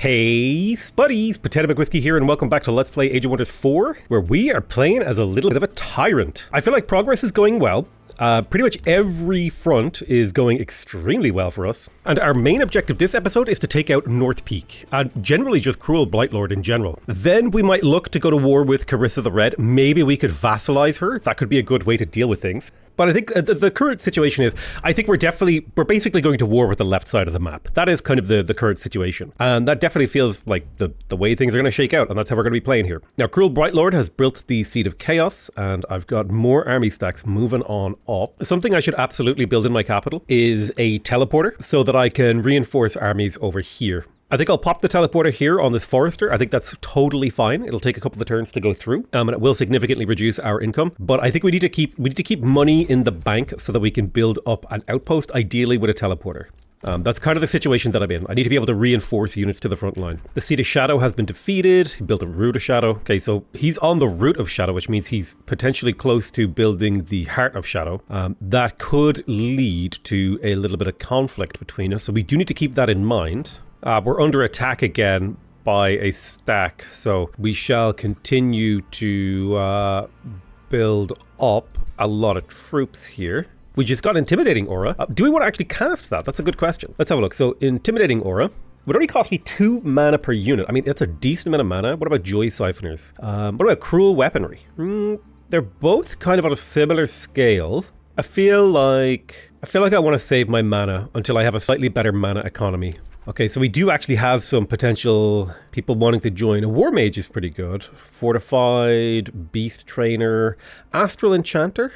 Hey Spuddies, Potato Whiskey here, and welcome back to Let's Play Age of Wonders 4, where we are playing as a little bit of a tyrant. I feel like progress is going well. Pretty much every front is going extremely well for us. And our main objective this episode is to take out North Peak, and generally just Cruel Blightlord in general. Then we might look to go to war with Carissa the Red. Maybe we could vassalize her. That could be a good way to deal with things. But I think the current situation is, I think we're basically going to war with the left side of the map. That is kind of the current situation. And that definitely feels like the way things are going to shake out, and that's how we're going to be playing here. Now, Cruel Blightlord has built the Seed of Chaos, and I've got more army stacks moving on up. Something I should absolutely build in my capital is a teleporter, so that I can reinforce armies over here. I think I'll pop the teleporter here on this forester. I think that's totally fine. It'll take a couple of turns to go through, and it will significantly reduce our income. But I think we need to keep money in the bank so that we can build up an outpost, ideally with a teleporter. That's kind of the situation that I'm in. I need to be able to reinforce units to the front line. The Seed of Shadow has been defeated. He built a Root of Shadow. Okay, so he's on the Root of Shadow, which means he's potentially close to building the Heart of Shadow. That could lead to a little bit of conflict between us, so we do need to keep that in mind. We're under attack again by a stack, so we shall continue to build up a lot of troops here. We just got Intimidating Aura. Do we want to actually cast that? That's a good question. Let's have a look. So Intimidating Aura would only cost me 2 mana per unit. I mean, that's a decent amount of mana. What about Joy Siphoners? What about Cruel Weaponry? They're both kind of on a similar scale. I feel like I want to save my mana until I have a slightly better mana economy. Okay, so we do actually have some potential people wanting to join. A War Mage is pretty good. Fortified, Beast Trainer, Astral Enchanter.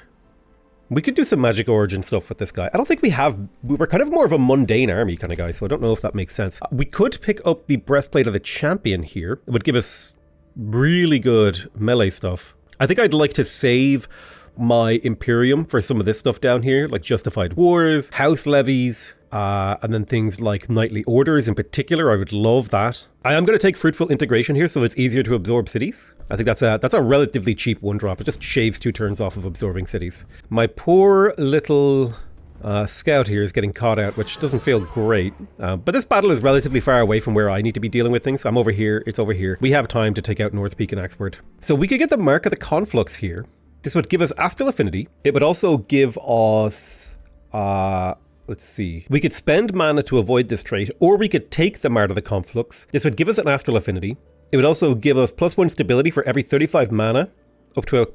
We could do some Magic Origin stuff with this guy. I don't think we're kind of more of a mundane army kind of guy, so I don't know if that makes sense. We could pick up the Breastplate of the Champion here. It would give us really good melee stuff. I think I'd like to save my Imperium for some of this stuff down here, like Justified Wars, House Levies, and then things like Knightly Orders in particular. I would love that. I am going to take Fruitful Integration here so it's easier to absorb cities. I think that's a relatively cheap one drop. It just shaves 2 turns off of absorbing cities. My poor little scout here is getting caught out, which doesn't feel great. But this battle is relatively far away from where I need to be dealing with things. So I'm over here, it's over here. We have time to take out North Peak and Axford. So we could get the Mark of the Conflux here. This would give us Astral Affinity. It would also give us... let's see. We could spend mana to avoid this trait, or we could take the Mark of the Conflux. This would give us an Astral Affinity. It would also give us +1 stability for every 35 mana, up to a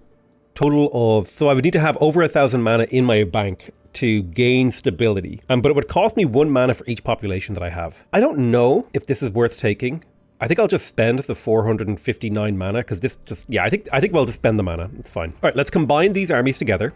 total of... So I would need to have over 1,000 mana in my bank to gain stability. But it would cost me 1 mana for each population that I have. I don't know if this is worth taking. I think I'll just spend the 459 mana, because this just... Yeah, I think we'll just spend the mana. It's fine. All right, let's combine these armies together,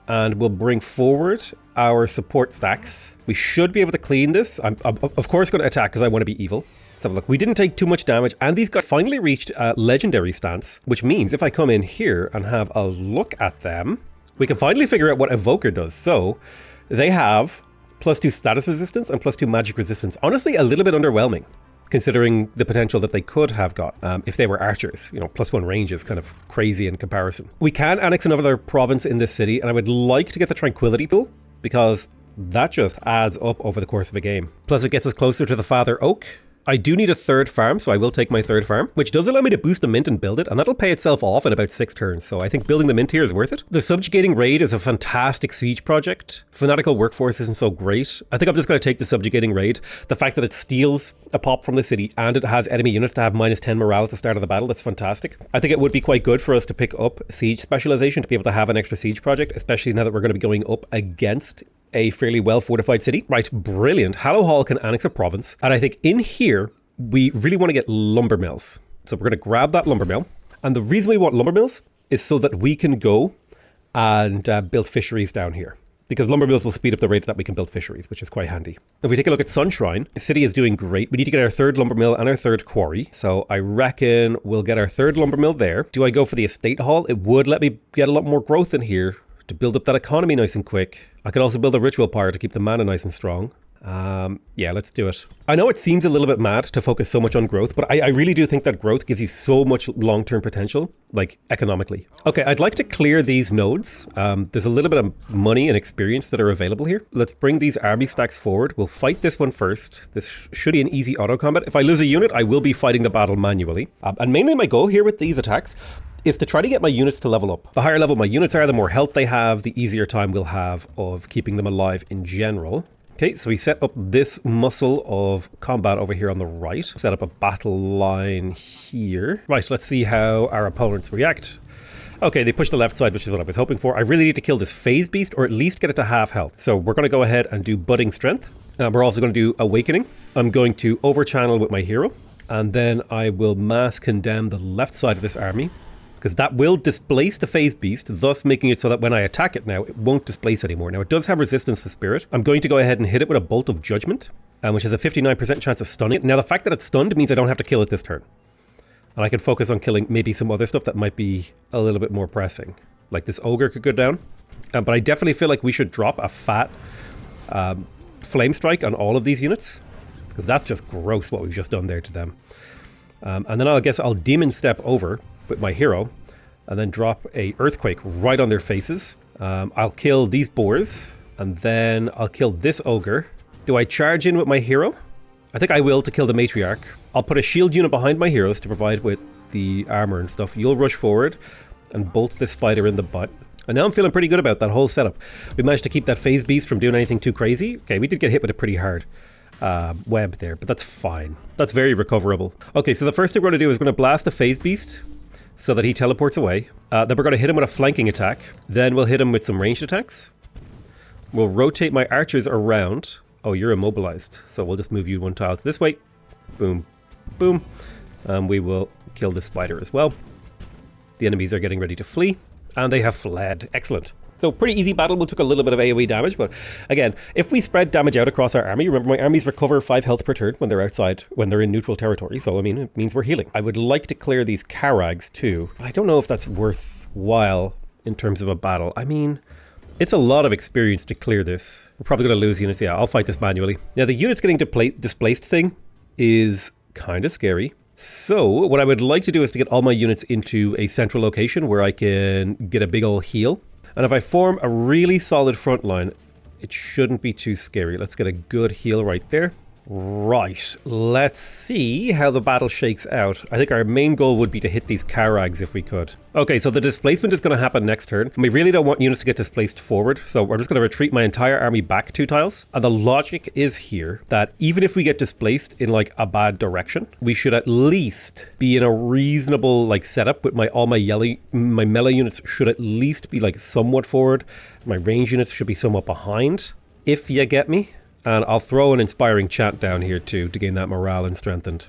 and we'll bring forward our support stacks. We should be able to clean this. I'm of course going to attack because I want to be evil. Let's have a look. We didn't take too much damage, and these guys finally reached a legendary stance, which means if I come in here and have a look at them, we can finally figure out what Evoker does. So they have +2 status resistance and +2 magic resistance. Honestly, a little bit underwhelming, considering the potential that they could have got if they were archers. You know, +1 range is kind of crazy in comparison. We can annex another province in this city, and I would like to get the Tranquility Pool, because that just adds up over the course of a game. Plus it gets us closer to the Father Oak. I do need a 3rd farm, so I will take my 3rd farm, which does allow me to boost the mint and build it, and that'll pay itself off in about 6 turns, so I think building the mint here is worth it. The Subjugating Raid is a fantastic siege project. Fanatical Workforce isn't so great. I think I'm just going to take the Subjugating Raid. The fact that it steals a pop from the city, and it has enemy units to have -10 morale at the start of the battle, that's fantastic. I think it would be quite good for us to pick up Siege Specialization to be able to have an extra siege project, especially now that we're going to be going up against a fairly well-fortified city. Right, brilliant. Hallow Hall can annex a province, and I think in here, we really want to get lumber mills. So we're going to grab that lumber mill. And the reason we want lumber mills is so that we can go and build fisheries down here, because lumber mills will speed up the rate that we can build fisheries, which is quite handy. If we take a look at Sunshrine, the city is doing great. We need to get our 3rd lumber mill and our 3rd quarry. So I reckon we'll get our 3rd lumber mill there. Do I go for the estate hall? It would let me get a lot more growth in here to build up that economy nice and quick. I could also build a ritual pyre to keep the mana nice and strong. Yeah, let's do it. I know it seems a little bit mad to focus so much on growth, but I really do think that growth gives you so much long-term potential, like economically. Okay, I'd like to clear these nodes. There's a little bit of money and experience that are available here. Let's bring these army stacks forward. We'll fight this one first. This should be an easy auto combat. If I lose a unit, I will be fighting the battle manually. And mainly my goal here with these attacks is to try to get my units to level up. The higher level my units are, the more health they have, the easier time we'll have of keeping them alive in general. Okay, so we set up this muscle of combat over here on the right. Set up a battle line here. Right, let's see how our opponents react. Okay, they pushed the left side, which is what I was hoping for. I really need to kill this phase beast, or at least get it to half health. So we're going to go ahead and do budding strength. We're also going to do awakening. I'm going to over channel with my hero, and then I will mass condemn the left side of this army, because that will displace the phase beast, thus making it so that when I attack it now, it won't displace anymore. Now, it does have resistance to spirit. I'm going to go ahead and hit it with a bolt of judgment, which has a 59% chance of stunning it. Now, the fact that it's stunned means I don't have to kill it this turn. And I can focus on killing maybe some other stuff that might be a little bit more pressing. Like this ogre could go down. But I definitely feel like we should drop a fat flame strike on all of these units, because that's just gross what we've just done there to them. And then I guess I'll demon step over with my hero and then drop a earthquake right on their faces. I'll kill these boars and then I'll kill this ogre. Do I charge in with my hero? I think I will, to kill the matriarch. I'll put a shield unit behind my heroes to provide with the armor and stuff. You'll rush forward and bolt this spider in the butt. And now I'm feeling pretty good about that whole setup. We managed to keep that phase beast from doing anything too crazy. Okay, we did get hit with a pretty hard web there, but that's fine. That's very recoverable. Okay, so the first thing we're going to do is we're going to blast the phase beast so that he teleports away. Then we're going to hit him with a flanking attack. Then we'll hit him with some ranged attacks. We'll rotate my archers around. Oh, you're immobilized. So we'll just move you one tile to this way. Boom, boom. We will kill the spider as well. The enemies are getting ready to flee, and they have fled. Excellent. So pretty easy battle. We took a little bit of AoE damage, but again, if we spread damage out across our army, remember my armies recover 5 health per turn when they're outside, when they're in neutral territory. So, I mean, it means we're healing. I would like to clear these Karags too, but I don't know if that's worthwhile in terms of a battle. I mean, it's a lot of experience to clear this. We're probably going to lose units. Yeah, I'll fight this manually. Now, the units getting displaced thing is kind of scary. So what I would like to do is to get all my units into a central location where I can get a big old heal. And if I form a really solid front line, it shouldn't be too scary. Let's get a good heal right there. Right, let's see how the battle shakes out. I think our main goal would be to hit these Karags if we could. Okay, so the displacement is going to happen next turn. And we really don't want units to get displaced forward, so we're just going to retreat my entire army back 2 tiles. And the logic is here that even if we get displaced in like a bad direction, we should at least be in a reasonable like setup with my melee units should at least be like somewhat forward. My range units should be somewhat behind, if you get me. And I'll throw an inspiring chant down here too to gain that morale and strengthened.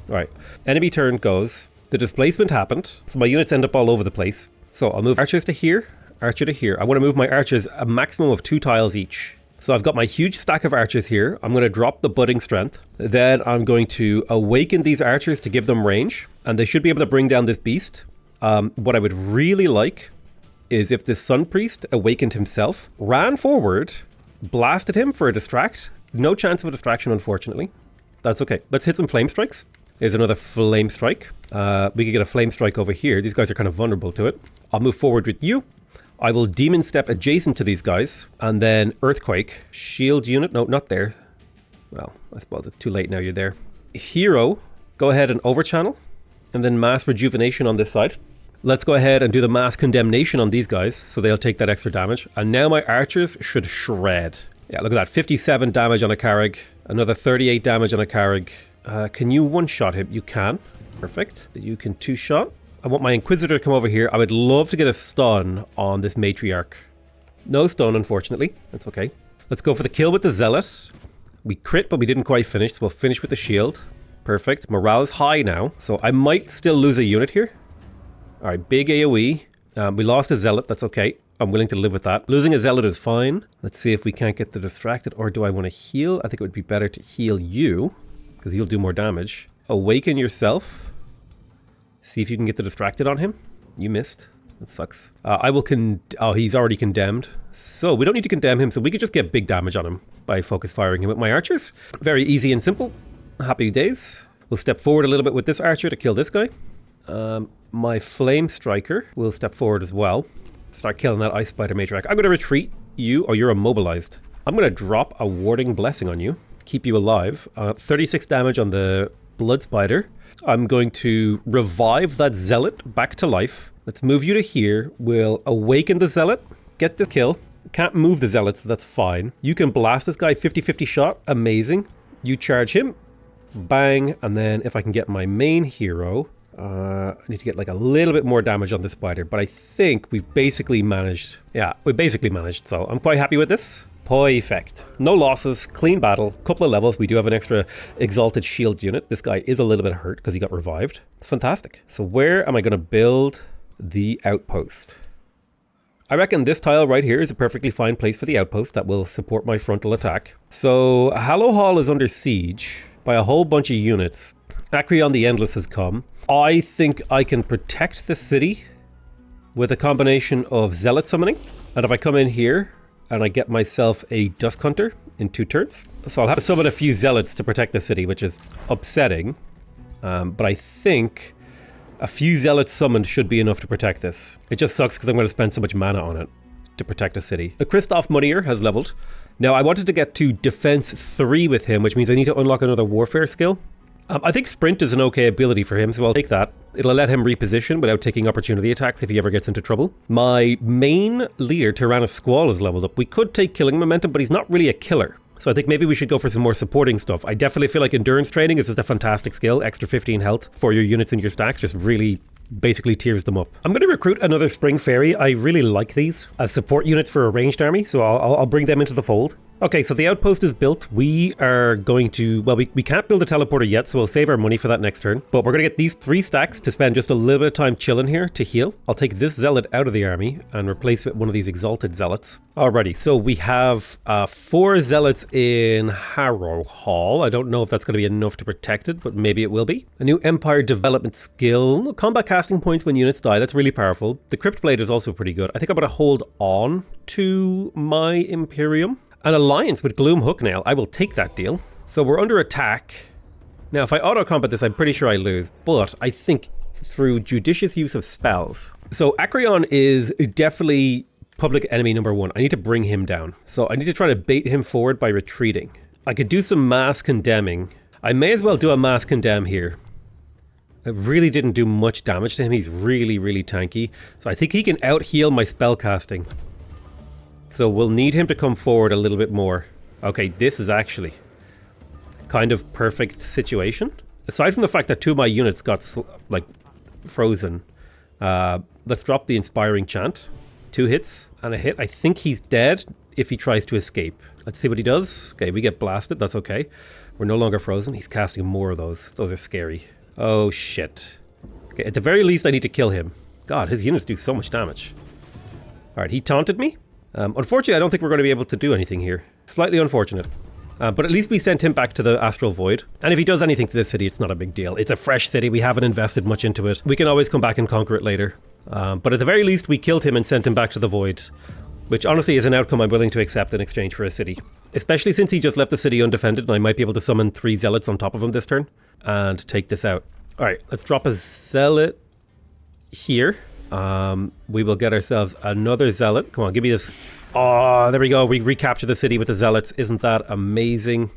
Alright, enemy turn goes. The displacement happened, so my units end up all over the place. So I'll move archers to here, archer to here. I want to move my archers a maximum of 2 tiles each. So I've got my huge stack of archers here. I'm going to drop the budding strength. Then I'm going to awaken these archers to give them range. And they should be able to bring down this beast. What I would really like is if this Sun Priest awakened himself, ran forward, blasted him for a distract. No chance of a distraction, unfortunately. That's okay. Let's hit some flame strikes. There's another flame strike. We could get a flame strike over here. These guys are kind of vulnerable to it. I'll move forward with you. I will demon step adjacent to these guys. And then earthquake. Shield unit. No, not there. Well, I suppose it's too late now you're there. Hero. Go ahead and overchannel. And then mass rejuvenation on this side. Let's go ahead and do the mass condemnation on these guys, so they'll take that extra damage. And now my archers should shred. Yeah, look at that. 57 damage on a Karag. Another 38 damage on a Karag. Can you one-shot him? You can. Perfect. You can 2-shot. I want my Inquisitor to come over here. I would love to get a stun on this Matriarch. No stun, unfortunately. That's okay. Let's go for the kill with the Zealot. We crit, but we didn't quite finish, so we'll finish with the shield. Perfect. Morale is high now, so I might still lose a unit here. Alright, big AoE. We lost a Zealot, that's okay. I'm willing to live with that. Losing a Zealot is fine. Let's see if we can't get the distracted, or do I want to heal? I think it would be better to heal you, because he'll do more damage. Awaken yourself. See if you can get the distracted on him. You missed. That sucks. I will oh, he's already condemned. So we don't need to condemn him, so we could just get big damage on him. by focus firing him with my archers. Very easy and simple. Happy days. We'll step forward a little bit with this archer to kill this guy. My flame striker will step forward as well. Start killing that ice spider major. I'm going to retreat you, or you're immobilized. I'm going to drop a warding blessing on you. Keep you alive. 36 damage on the blood spider. I'm going to revive that zealot back to life. Let's move you to here. We'll awaken the zealot. Get the kill. Can't move the zealots, so that's fine. You can blast this guy 50-50 shot. Amazing. You charge him. Bang. And then if I can get my main hero, I need to get like a little bit more damage on the spider, but I think we've basically managed. Yeah, we basically managed, so I'm quite happy with this. Perfect. No losses, clean battle, couple of levels. We do have an extra exalted shield unit. This guy is a little bit hurt because he got revived. Fantastic. So where am I going to build the outpost? I reckon this tile right here is a perfectly fine place for the outpost that will support my frontal attack. So Hallow Hall is under siege by a whole bunch of units. Acreon the Endless has come. I think I can protect the city with a combination of zealot summoning. And if I come in here and I get myself a Dusk Hunter in 2 turns. So I'll have to summon a few zealots to protect the city, which is upsetting. But I think a few zealots summoned should be enough to protect this. It just sucks because I'm going to spend so much mana on it to protect a city. The Christoph Munir has leveled. Now I wanted to get to defense 3 with him, which means I need to unlock another warfare skill. I think sprint is an okay ability for him, so I'll take that. It'll let him reposition without taking opportunity attacks if he ever gets into trouble. My main leader, Tyrannus Squall, is leveled up. We could take killing momentum, but he's not really a killer. So I think maybe we should go for some more supporting stuff. I definitely feel like endurance training is just a fantastic skill. Extra 15 health for your units in your stacks just really basically tears them up. I'm going to recruit another Spring Fairy. I really like these as support units for a ranged army, so I'll bring them into the fold. Okay, so the outpost is built. We are going to, well, we can't build a teleporter yet, so we'll save our money for that next turn. But we're going to get these 3 stacks to spend just a little bit of time chilling here to heal. I'll take this zealot out of the army and replace it with one of these exalted zealots. Alrighty, so we have 4 zealots in Harrow Hall. I don't know if that's going to be enough to protect it, but maybe it will be. A new Empire development skill. Combat casting points when units die. That's really powerful. The Crypt Blade is also pretty good. I think I'm going to hold on to my Imperium. An alliance with Gloom Hooknail. I will take that deal. So we're under attack. Now, if I auto-combat this, I'm pretty sure I lose. But I think through judicious use of spells. So Acreon is definitely public enemy number 1. I need to bring him down. So I need to try to bait him forward by retreating. I could do some mass condemning. I may as well do a mass condemn here. It really didn't do much damage to him. He's really, really tanky. So I think he can out-heal my spell casting. So we'll need him to come forward a little bit more. Okay, this is actually kind of perfect situation. Aside from the fact that 2 of my units got frozen, let's drop the Inspiring Chant. 2 hits and a hit. I think he's dead if he tries to escape. Let's see what he does. Okay, we get blasted. That's okay. We're no longer frozen. He's casting more of those. Those are scary. Oh, shit. Okay, at the very least, I need to kill him. God, his units do so much damage. All right, he taunted me. Unfortunately, I don't think we're going to be able to do anything here. Slightly unfortunate. But at least we sent him back to the Astral Void. And if he does anything to this city, it's not a big deal. It's a fresh city. We haven't invested much into it. We can always come back and conquer it later. But at the very least, we killed him and sent him back to the Void. Which honestly is an outcome I'm willing to accept in exchange for a city. Especially since he just left the city undefended and I might be able to summon 3 zealots on top of him this turn. And take this out. Alright, let's drop a zealot here. We will get ourselves another zealot. Come on, give me this. Oh, there we go. We recapture the city with the zealots. Isn't that amazing?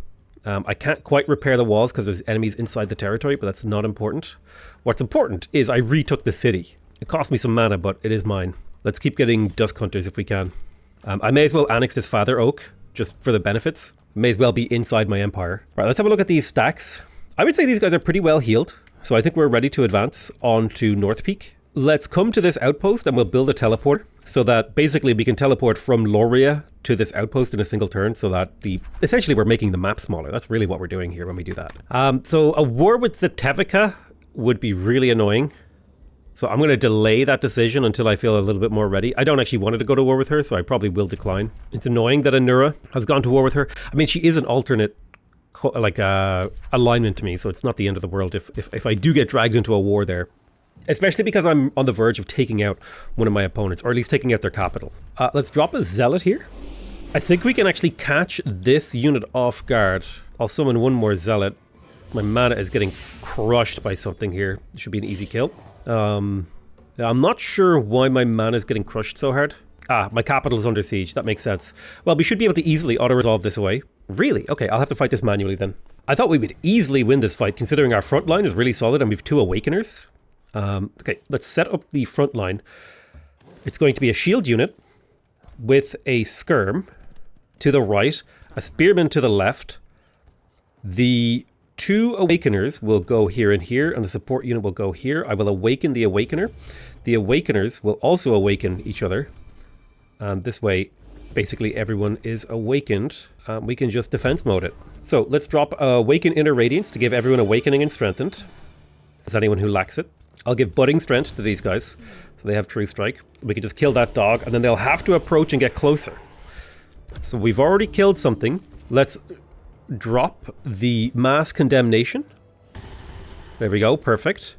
I can't quite repair the walls because there's enemies inside the territory, but that's not important. What's important is I retook the city. It cost me some mana, but it is mine. Let's keep getting Dusk Hunters if we can. I may as well annex this Father Oak just for the benefits. May as well be inside my empire. All right, let's have a look at these stacks. I would say these guys are pretty well healed, so I think we're ready to advance on to North Peak. Let's come to this outpost and we'll build a teleporter so that basically we can teleport from Loria to this outpost in a single turn so that essentially we're making the map smaller. That's really what we're doing here when we do that. So a war with Zetevica would be really annoying. So I'm going to delay that decision until I feel a little bit more ready. I don't actually want to go to war with her, so I probably will decline. It's annoying that Anura has gone to war with her. I mean, she is an alternate alignment to me, so it's not the end of the world if I do get dragged into a war there. Especially because I'm on the verge of taking out one of my opponents, or at least taking out their capital. Let's drop a zealot here. I think we can actually catch this unit off guard. I'll summon one more zealot. My mana is getting crushed by something here. It should be an easy kill. I'm not sure why my mana is getting crushed so hard. Ah, my capital is under siege. That makes sense. Well, we should be able to easily auto-resolve this away. Really? Okay, I'll have to fight this manually then. I thought we would easily win this fight, considering our front line is really solid and we have 2 Awakeners. Okay, let's set up the front line. It's going to be a shield unit with a skirm to the right, a spearman to the left. The 2 Awakeners will go here and here, and the support unit will go here. I will awaken the Awakener. The Awakeners will also awaken each other. And this way, basically everyone is awakened. We can just defense mode it. So let's drop Awaken Inner Radiance to give everyone Awakening and Strengthened. There's anyone who lacks it. I'll give Budding Strength to these guys, so they have True Strike. We can just kill that dog, and then they'll have to approach and get closer. So we've already killed something. Let's drop the Mass Condemnation. There we go, perfect.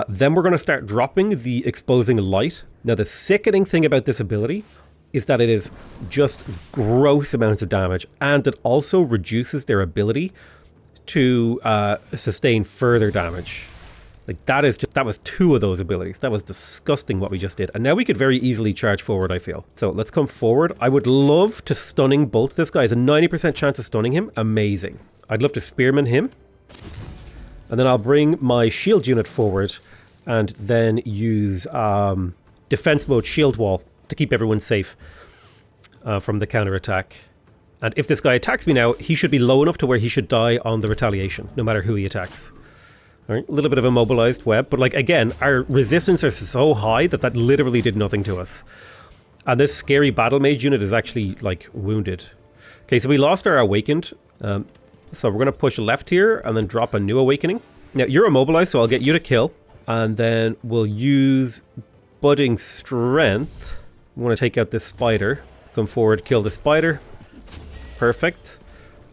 Then we're going to start dropping the Exposing Light. Now the sickening thing about this ability is that it is just gross amounts of damage, and it also reduces their ability to sustain further damage. Like that was 2 of those abilities. That was disgusting what we just did. And now we could very easily charge forward, I feel. So let's come forward. I would love to stunning bolt this guy. It's a 90% chance of stunning him. Amazing. I'd love to spearman him. And then I'll bring my shield unit forward and then use defense mode shield wall to keep everyone safe from the counterattack. And if this guy attacks me now, he should be low enough to where he should die on the retaliation, no matter who he attacks. All right, a little bit of a mobilized web, but like again, our resistance is so high that literally did nothing to us. And this scary battle mage unit is actually like wounded. Okay, so we lost our awakened. So we're going to push left here and then drop a new awakening. Now you're immobilized, so I'll get you to kill. And then we'll use Budding Strength. We want to take out this spider. Come forward, kill the spider. Perfect.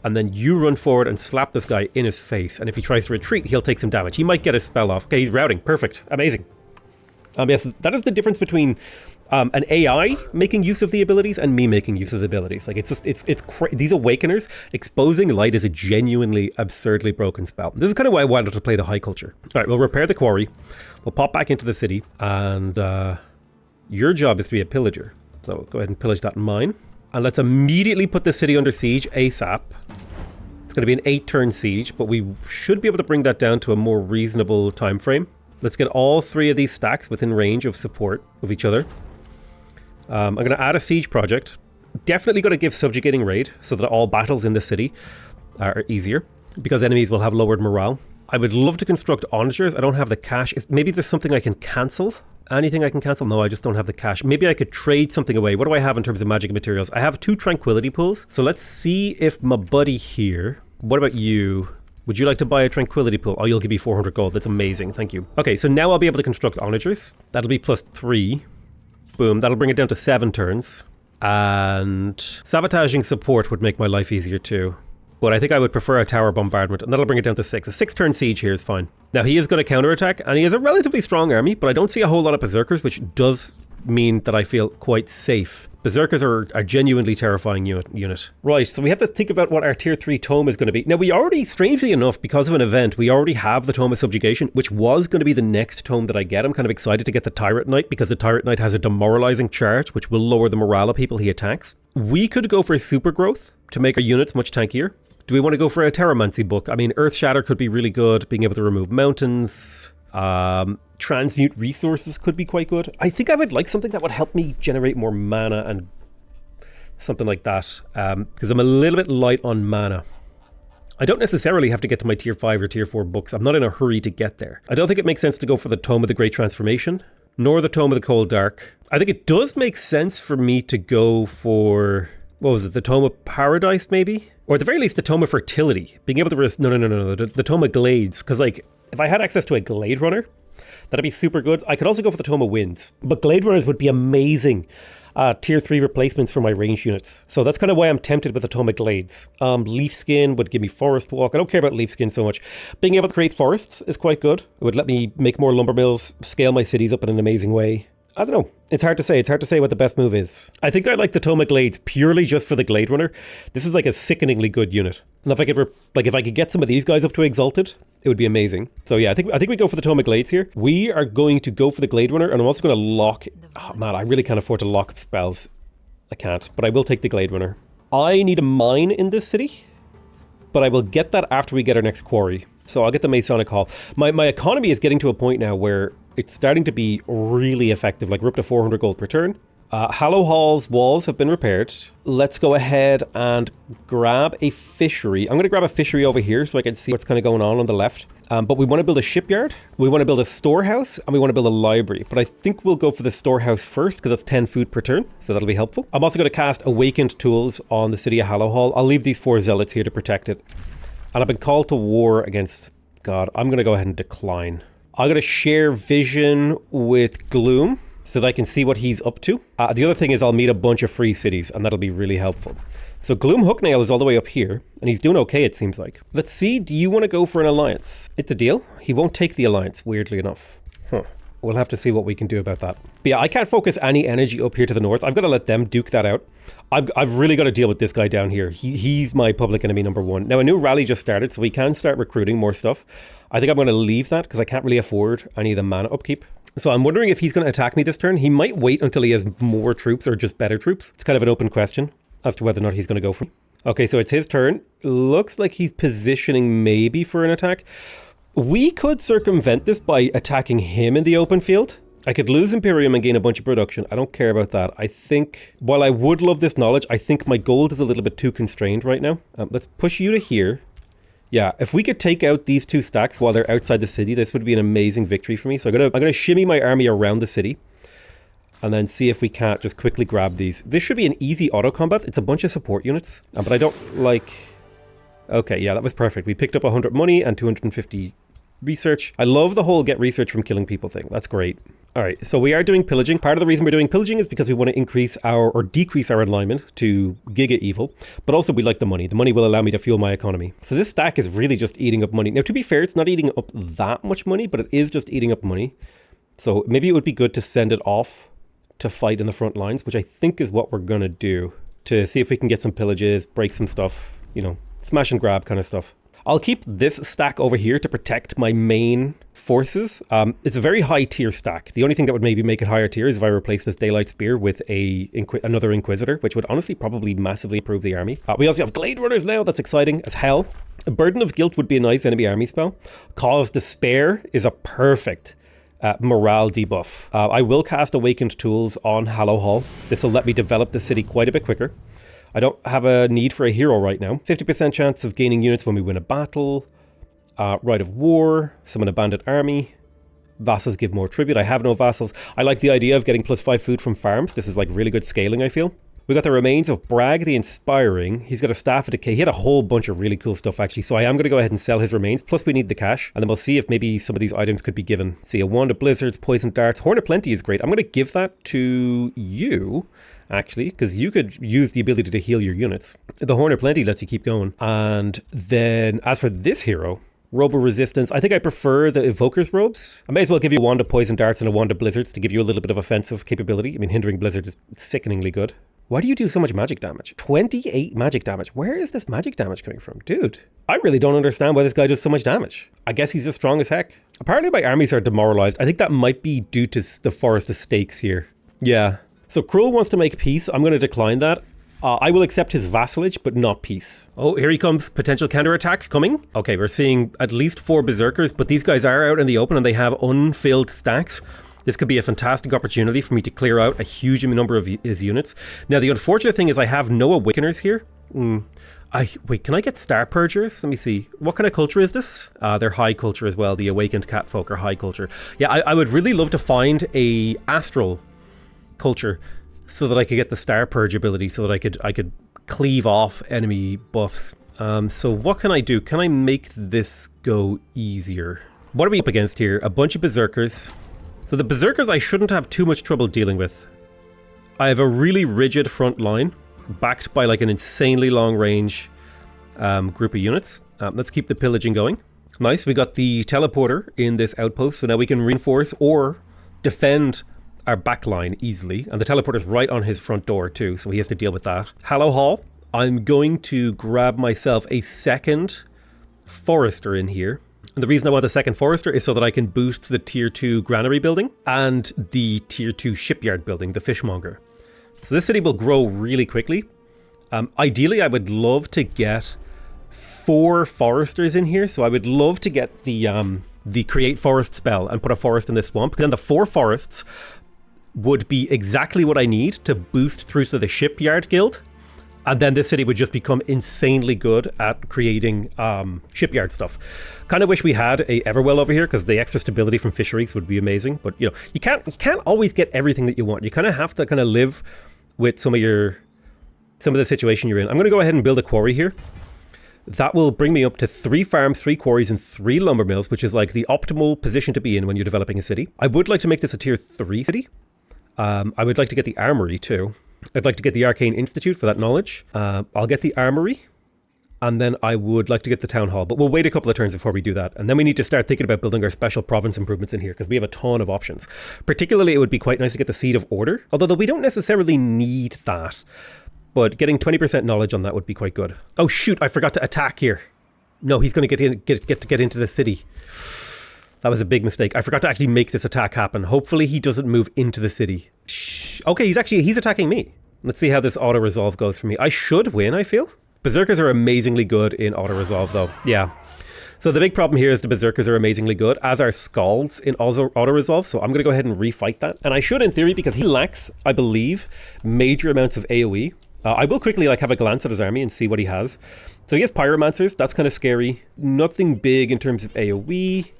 And then you run forward and slap this guy in his face. And if he tries to retreat, he'll take some damage. He might get his spell off. Okay, he's routing. Perfect. Amazing. Yes, that is the difference between an AI making use of the abilities and me making use of the abilities. Like, these Awakeners, Exposing Light is a genuinely absurdly broken spell. This is kind of why I wanted to play the high culture. All right, we'll repair the quarry. We'll pop back into the city. And your job is to be a pillager. So go ahead and pillage that mine. And let's immediately put the city under siege ASAP. It's going to be an 8-turn siege, but we should be able to bring that down to a more reasonable time frame. Let's get all 3 of these stacks within range of support of each other. I'm going to add a siege project. Definitely going to give subjugating raid so that all battles in the city are easier, because enemies will have lowered morale. I would love to construct onagers. I don't have the cash. Maybe there's something I can cancel. Anything I can cancel? No, I just don't have the cash. Maybe I could trade something away. What do I have in terms of magic materials? I have 2 tranquility pools. So let's see if my buddy here... What about you? Would you like to buy a tranquility pool? Oh, you'll give me 400 gold. That's amazing. Thank you. Okay, so now I'll be able to construct onagers. That'll be +3. Boom. That'll bring it down to 7 turns. And sabotaging support would make my life easier too. But I think I would prefer a tower bombardment, and that'll bring it down to 6. A 6-turn siege here is fine. Now, he is going to counterattack, and he has a relatively strong army, but I don't see a whole lot of berserkers, which does mean that I feel quite safe. Berserkers are a genuinely terrifying unit. Right, so we have to think about what our tier 3 tome is going to be. Now, we already, strangely enough, because of an event, we already have the Tome of Subjugation, which was going to be the next tome that I get. I'm kind of excited to get the Tyrant Knight, because the Tyrant Knight has a demoralizing charge, which will lower the morale of people he attacks. We could go for super growth to make our units much tankier. Do we want to go for a Terramancy book? I mean, Earth Shatter could be really good, being able to remove mountains. Transmute resources could be quite good. I think I would like something that would help me generate more mana and something like that, because I'm a little bit light on mana. I don't necessarily have to get to my tier 5 or tier 4 books. I'm not in a hurry to get there. I don't think it makes sense to go for the Tome of the Great Transformation, nor the Tome of the Cold Dark. I think it does make sense for me to go for... What was it? The Tome of Paradise, maybe? Or at the very least, the Tome of Fertility. Being able to... No. The Tome of Glades. Because, like, if I had access to a Glade Runner, that'd be super good. I could also go for the Tome of Winds. But Glade Runners would be amazing tier 3 replacements for my range units. So that's kind of why I'm tempted with the Tome of Glades. Leaf Skin would give me Forest Walk. I don't care about Leaf Skin so much. Being able to create forests is quite good. It would let me make more lumber mills, scale my cities up in an amazing way. I don't know. It's hard to say. It's hard to say what the best move is. I think I like the Toma Glades purely just for the Glade Runner. This is like a sickeningly good unit. And if I could if I could get some of these guys up to Exalted, it would be amazing. So yeah, I think we go for the Toma Glades here. We are going to go for the Glade Runner, and I'm also going to lock... Oh man, I really can't afford to lock up spells. I can't, but I will take the Glade Runner. I need a mine in this city, but I will get that after we get our next quarry. So I'll get the Masonic Hall. My economy is getting to a point now where it's starting to be really effective. Like we're up to 400 gold per turn. Hallow Hall's walls have been repaired. Let's go ahead and grab a fishery. I'm going to grab a fishery over here so I can see what's kind of going on the left. But we want to build a shipyard. We want to build a storehouse, and we want to build a library. But I think we'll go for the storehouse first because that's 10 food per turn. So that'll be helpful. I'm also going to cast Awakened Tools on the city of Hallow Hall. I'll leave these 4 zealots here to protect it. And I've been called to war against... God, I'm going to go ahead and decline. I'm going to share vision with Gloom so that I can see what he's up to. The other thing is I'll meet a bunch of free cities, and that'll be really helpful. So Gloom Hooknail is all the way up here, and he's doing okay, it seems like. Let's see, do you want to go for an alliance? It's a deal. He won't take the alliance, weirdly enough. We'll have to see what we can do about that. But yeah, I can't focus any energy up here to the north. I've got to let them duke that out. I've really got to deal with this guy down here. He's my public enemy number 1. Now, a new rally just started, so we can start recruiting more stuff. I think I'm going to leave that because I can't really afford any of the mana upkeep. So I'm wondering if he's going to attack me this turn. He might wait until he has more troops or just better troops. It's kind of an open question as to whether or not he's going to go for me. Okay, so it's his turn. Looks like he's positioning maybe for an attack. We could circumvent this by attacking him in the open field. I could lose Imperium and gain a bunch of production. I don't care about that. I think, while I would love this knowledge, I think my gold is a little bit too constrained right now. Let's push you to here. Yeah, if we could take out these 2 stacks while they're outside the city, this would be an amazing victory for me. So I'm gonna shimmy my army around the city and then see if we can't just quickly grab these. This should be an easy auto combat. It's a bunch of support units, but I don't like... Okay, yeah, that was perfect. We picked up 100 money and 250 research. I love the whole get research from killing people thing. That's great. All right, so we are doing pillaging. Part of the reason we're doing pillaging is because we want to increase or decrease our alignment to Giga Evil, but also we like the money. The money will allow me to fuel my economy. So this stack is really just eating up money. Now, to be fair, it's not eating up that much money, but it is just eating up money. So maybe it would be good to send it off to fight in the front lines, which I think is what we're going to do, to see if we can get some pillages, break some stuff, you know, smash and grab kind of stuff. I'll keep this stack over here to protect my main forces. It's a very high tier stack. The only thing that would maybe make it higher tier is if I replace this Daylight Spear with another Inquisitor, which would honestly probably massively improve the army. We also have Glade Runners now. That's exciting as hell. A Burden of Guilt would be a nice enemy army spell. Cause Despair is a perfect morale debuff. I will cast Awakened Tools on Hallow Hall. This will let me develop the city quite a bit quicker. I don't have a need for a hero right now. 50% chance of gaining units when we win a battle. Rite of War. Summon a bandit army. Vassals give more tribute. I have no vassals. I like the idea of getting +5 food from farms. This is like really good scaling, I feel. We got the remains of Bragg the Inspiring. He's got a Staff of Decay. He had a whole bunch of really cool stuff, actually. So I am going to go ahead and sell his remains. Plus, we need the cash. And then we'll see if maybe some of these items could be given. See, a Wand of Blizzards, Poison Darts. Horn of Plenty is great. I'm going to give that to you, actually, because you could use the ability to heal your units. The Horn of Plenty lets you keep going. And then, as for this hero, Robe of Resistance, I think I prefer the Evoker's Robes. I may as well give you a Wand of Poison Darts and a Wand of Blizzards to give you a little bit of offensive capability. I mean, Hindering Blizzard is sickeningly good. Why do you do so much magic damage? 28 magic damage. Where is this magic damage coming from? Dude, I really don't understand why this guy does so much damage. I guess he's just strong as heck. Apparently my armies are demoralized. I think that might be due to the Forest of Stakes here. Yeah. So Cruel wants to make peace. I'm going to decline that. I will accept his vassalage, but not peace. Oh, here he comes. Potential counterattack coming. Okay, we're seeing at least 4 berserkers, but these guys are out in the open and they have unfilled stacks. This could be a fantastic opportunity for me to clear out a huge number of his units. Now, the unfortunate thing is I have no Awakeners here. Wait, can I get Star Purgers? Let me see. What kind of culture is this? They're high culture as well. The Awakened Catfolk are high culture. Yeah, I would really love to find a Astral culture so that I could get the Star Purge ability, so that I could cleave off enemy buffs. So what can I do? Can I make this go easier? What are we up against here? A bunch of Berserkers. So the Berserkers I shouldn't have too much trouble dealing with. I have a really rigid front line, backed by like an insanely long range group of units. Let's keep the pillaging going. Nice, we got the teleporter in this outpost, so now we can reinforce or defend our back line easily. And the teleporter's right on his front door too, so he has to deal with that. Hallow Hall. I'm going to grab myself a second forester in here. And the reason I want the second forester is so that I can boost the tier 2 granary building and the tier 2 shipyard building, the fishmonger. So this city will grow really quickly. Ideally, I would love to get 4 foresters in here. So I would love to get the create forest spell and put a forest in this swamp. Because then the 4 forests would be exactly what I need to boost through to the shipyard guild. And then this city would just become insanely good at creating shipyard stuff. Kind of wish we had a Everwell over here because the extra stability from fisheries would be amazing. But you know, you can't always get everything that you want. You kind of have to kind of live with some of the situation you're in. I'm going to go ahead and build a quarry here. That will bring me up to 3 farms, 3 quarries, and 3 lumber mills, which is like the optimal position to be in when you're developing a city. I would like to make this a tier 3 city. I would like to get the armory too. I'd like to get the Arcane Institute for that knowledge. I'll get the armory, and then I would like to get the town hall, but we'll wait a couple of turns before we do that. And then we need to start thinking about building our special province improvements in here because we have a ton of options. Particularly, it would be quite nice to get the Seed of Order, although we don't necessarily need that. But getting 20% knowledge on that would be quite good. Oh shoot, I forgot to attack here. No, he's going to get into the city. That was a big mistake. I forgot to actually make this attack happen. Hopefully he doesn't move into the city. Okay, he's attacking me. Let's see how this auto-resolve goes for me. I should win, I feel. Berserkers are amazingly good in auto-resolve though. Yeah. So the big problem here is the Berserkers are amazingly good, as are Scalds in auto-resolve. So I'm going to go ahead and refight that. And I should in theory, because he lacks, I believe, major amounts of AoE. I will quickly have a glance at his army and see what he has. So he has Pyromancers. That's kind of scary. Nothing big in terms of AoE.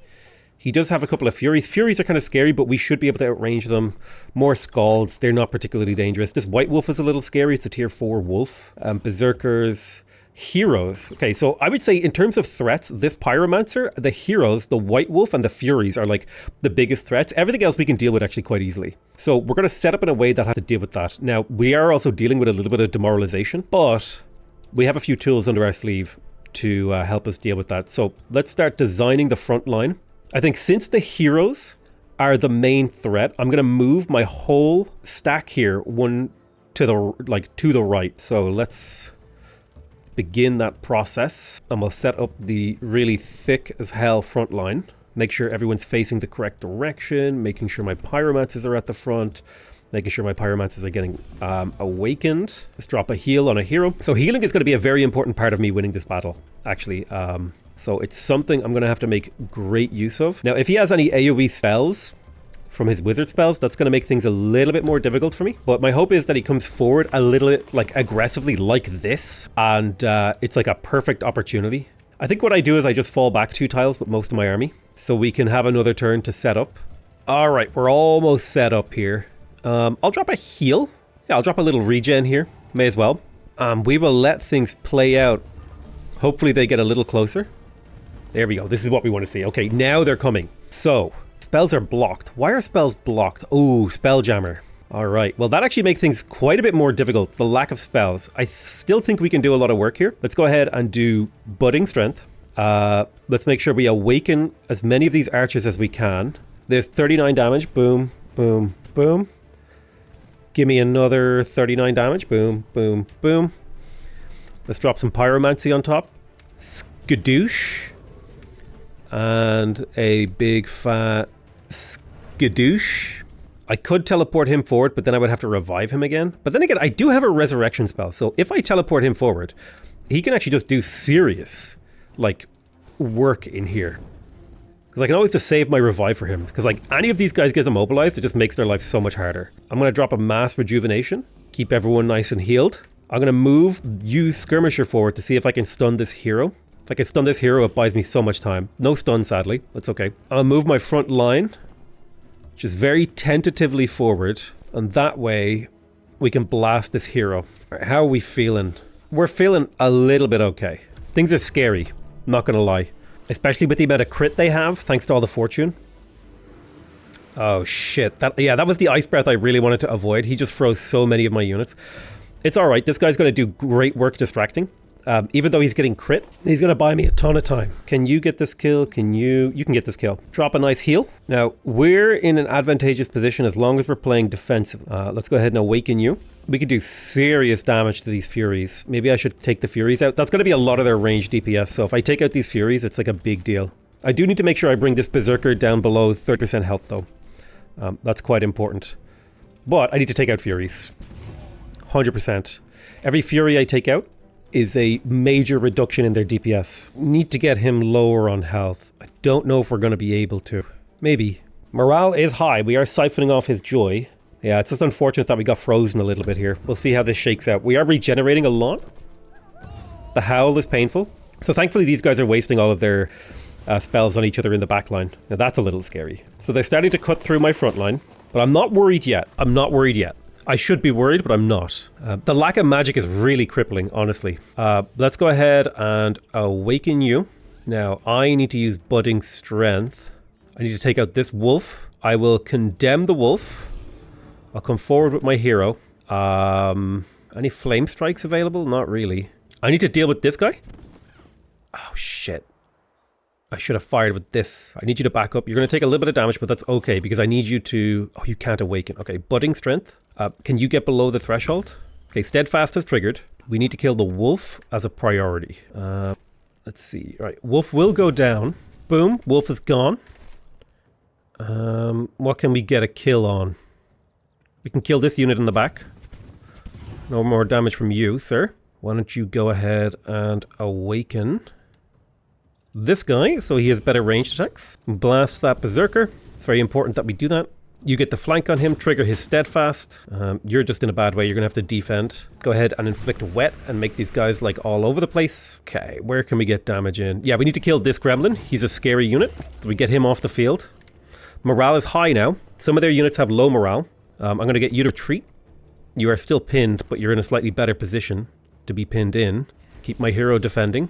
He does have a couple of Furies. Furies are kind of scary, but we should be able to outrange them. More Scalds. They're not particularly dangerous. This White Wolf is a little scary. It's a tier 4 wolf. Berserkers. Heroes. Okay, so I would say in terms of threats, this Pyromancer, the Heroes, the White Wolf, and the Furies are like the biggest threats. Everything else we can deal with actually quite easily. So we're going to set up in a way that has to deal with that. Now, we are also dealing with a little bit of demoralization, but we have a few tools under our sleeve to help us deal with that. So let's start designing the front line. I think since the Heroes are the main threat, I'm going to move my whole stack here one to the right. So let's begin that process, and we'll set up the really thick as hell front line. Make sure everyone's facing the correct direction, making sure my Pyromancers are at the front, making sure my Pyromancers are getting awakened. Let's drop a heal on a hero. So healing is going to be a very important part of me winning this battle, actually. So it's something I'm going to have to make great use of. Now, if he has any AoE spells from his wizard spells, that's going to make things a little bit more difficult for me. But my hope is that he comes forward a little bit aggressively like this. And it's like a perfect opportunity. I think what I do is I just fall back 2 tiles with most of my army, so we can have another turn to set up. All right, we're almost set up here. I'll drop a heal. Yeah, I'll drop a little regen here. May as well. We will let things play out. Hopefully they get a little closer. There we go. This is what we want to see. Okay, now they're coming. So, spells are blocked. Why are spells blocked? Oh, Spelljammer. All right. Well, that actually makes things quite a bit more difficult. The lack of spells. I still think we can do a lot of work here. Let's go ahead and do Budding Strength. Let's make sure we awaken as many of these archers as we can. There's 39 damage. Boom, boom, boom. Give me another 39 damage. Boom, boom, boom. Let's drop some Pyromancy on top. Skadoosh. And a big fat skadoosh. I could teleport him forward, but then I would have to revive him again. But then again, I do have a resurrection spell. So if I teleport him forward, he can actually just do serious, work in here. Because I can always just save my revive for him. Because any of these guys get immobilized, it just makes their life so much harder. I'm going to drop a mass rejuvenation. Keep everyone nice and healed. I'm going to use Skirmisher forward to see if I can stun this hero. If I can stun this hero, it buys me so much time. No stun, sadly. That's okay. I'll move my front line, just very tentatively forward. And that way, we can blast this hero. All right, how are we feeling? We're feeling a little bit okay. Things are scary, not going to lie. Especially with the amount of crit they have, thanks to all the fortune. Oh, shit. That was the Ice Breath I really wanted to avoid. He just froze so many of my units. It's all right. This guy's going to do great work distracting. Even though he's getting crit, he's going to buy me a ton of time. Can you get this kill? You can get this kill. Drop a nice heal. Now, we're in an advantageous position as long as we're playing defensive. Let's go ahead and awaken you. We could do serious damage to these Furies. Maybe I should take the Furies out. That's going to be a lot of their range DPS, so if I take out these Furies, it's like a big deal. I do need to make sure I bring this Berserker down below 30% health, though. That's quite important. But I need to take out Furies. 100%. Every Fury I take out is a major reduction in their DPS. Need to get him lower on health. I don't know if we're going to be able to. Maybe. Morale is high. We are siphoning off his joy. Yeah, it's just unfortunate that we got frozen a little bit here. We'll see how this shakes out. We are regenerating a lot. The howl is painful. So thankfully these guys are wasting all of their spells on each other in the back line. Now that's a little scary. So they're starting to cut through my front line. But I'm not worried yet. I'm not worried yet. I should be worried, but I'm not. The lack of magic is really crippling, honestly. Let's go ahead and awaken you. Now, I need to use Budding Strength. I need to take out this wolf. I will condemn the wolf. I'll come forward with my hero. Any flame strikes available? Not really. I need to deal with this guy. Oh, shit. I should have fired with this. I need you to back up. You're going to take a little bit of damage, but that's okay because I need you to... Oh, you can't awaken. Okay, Budding Strength. Can you get below the threshold? Okay, Steadfast is triggered. We need to kill the wolf as a priority. Let's see. All right, wolf will go down. Boom, wolf is gone. What can we get a kill on? We can kill this unit in the back. No more damage from you, sir. Why don't you go ahead and awaken this guy so he has better ranged attacks. Blast that Berserker. It's very important that we do that. You get the flank on him, trigger his Steadfast. You're just in a bad way. You're going to have to defend. Go ahead and inflict wet and make these guys like all over the place. Okay, where can we get damage in? Yeah, we need to kill this gremlin. He's a scary unit. So we get him off the field. Morale is high now. Some of their units have low morale. I'm going to get you to retreat. You are still pinned, but you're in a slightly better position to be pinned in. Keep my hero defending.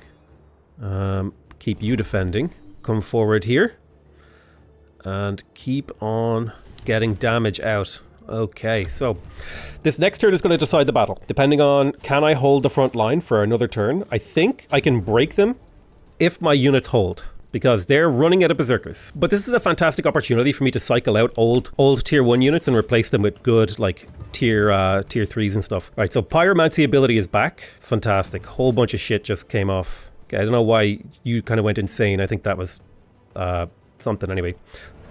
Keep you defending. Come forward here. And keep on getting damage out. Okay, so this next turn is going to decide the battle. Depending on, can I hold the front line for another turn? I think I can break them if my units hold, because they're running out of Berserkers. But this is a fantastic opportunity for me to cycle out old tier 1 units and replace them with good, like, tier 3s and stuff. Alright, so Pyromancy ability is back. Fantastic. Whole bunch of shit just came off. Okay, I don't know why you kind of went insane. I think that was something anyway.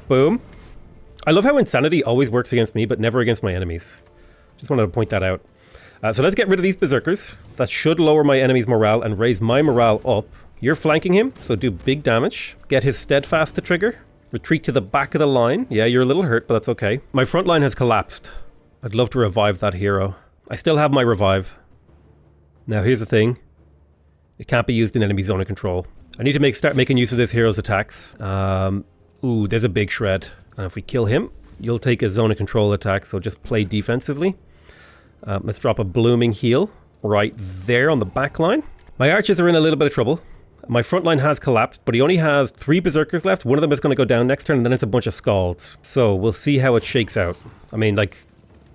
Boom. I love how Insanity always works against me, but never against my enemies. Just wanted to point that out. So let's get rid of these Berserkers. That should lower my enemy's morale and raise my morale up. You're flanking him, so do big damage. Get his Steadfast to trigger. Retreat to the back of the line. Yeah, you're a little hurt, but that's okay. My front line has collapsed. I'd love to revive that hero. I still have my revive. Now, here's the thing. It can't be used in enemy zone of control. I need to start making use of this hero's attacks. Ooh, there's a big shred. And if we kill him, you'll take a zone of control attack, so just play defensively. Let's drop a blooming heal right there on the back line. My archers are in a little bit of trouble. My front line has collapsed, but he only has 3 Berserkers left. One of them is going to go down next turn, and then it's a bunch of Scalds. So we'll see how it shakes out. I mean, like,